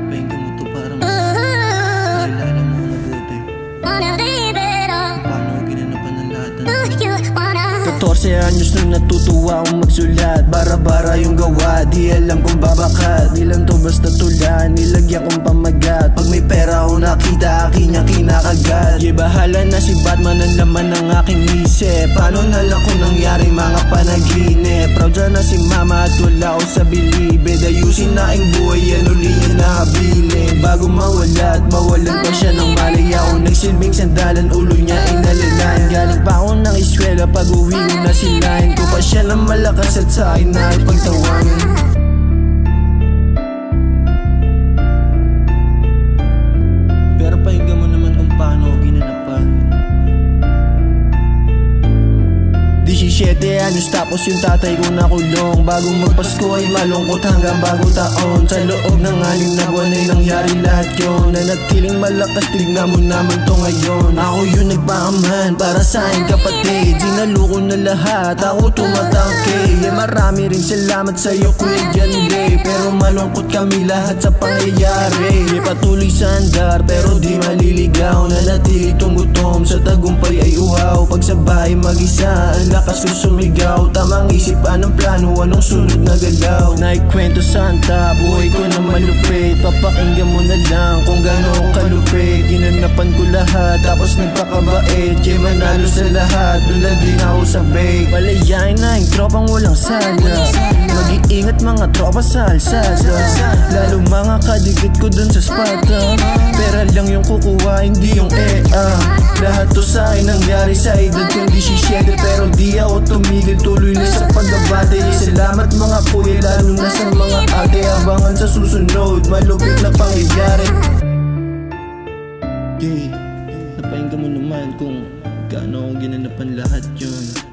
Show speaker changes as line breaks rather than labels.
Pakinggan mo to para mas makilala mo ang mabuti paano ginanapan ng lahat ng 14 anyos nung natutuwa akong magsulat. Bara-bara yung gawa, di alam kung babakat. Di lang to basta tula, nilagyan kong pamagat. Pag may pera ako nakita, akin niya kinakagat. Bahala na si Batman ang laman ng aking isip. Paano na lang kung nangyari mga panaginip. Proud na si mama at wala ako sa bilibid. Ayusin na aking buhay, yan uli niya nakabilin. Bago mawala at mawalan pa siya ng malay. Ako nagsilbing sandalan, ulo niya ay nalalayan. Galing pa ako ng eskwela, pag uwi ko na silahin ko pa siya ng malakas at sa akin na ipagtawanan. Pero pakinggan mo naman kung paano ginanapan. 17 anyos tapos yung tatay ko nakulong. Bago magpasko ay malungkot hanggang bago taon. Sa loob ng 6 na buwan ay nangyari lahat yun. Nanatiling malakas, tignan mo naman to ngayon. Ako yung nagpakaman para sa aking kapatid. Sinaluko na lahat, ako tumatangke. Marami rin salamat sa'yo Kuya Janley. Pero malungkot kami lahat sa pangyayari. Patuloy sa andar pero di maliligaw. Nanatili itong gutom, sa tagumpay ay uhaw. Pag sa bahay mag-isa, ang lakas ko sumigaw. Tamang isip, anong plano, anong sunod na galaw. Naikwento Santa, buhay ko na malupit. Papakinggan mo na lang kung gano'ng kalupit. Ginanapan ko lahat, tapos nagpakabait. Kaya manalo sa lahat, doon lang din ako sa bake. Malayain na yung tropang walang sala. Mag-iingat mga tropa sa alsada. Lalo mga kadikit ko dun sa spada. Pera lang yung kukuha, hindi yung lahat to sa akin nangyari sa edad kong 17. Pero di ako tumigil, tuloy na sa pagbabate. Salamat mga kuya, lalo na sa mga ate. Abangan sa susunod, malupit na pangyayari. Okay, napahinggan mo naman kung gaano ginanapan lahat yun.